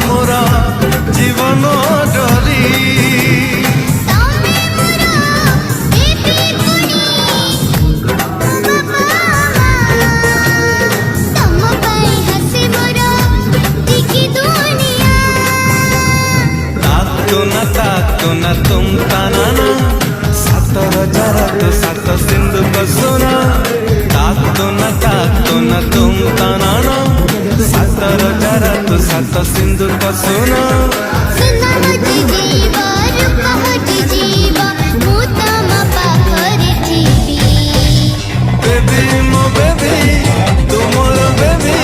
मोरा जीवन डरी तातो ना तुम ताना सातर जरत सात सिंधु का सोना तातो ना तुम ताना सातर जरत सात सिंधु का सोना बेबी मो बेबी तुम बेबी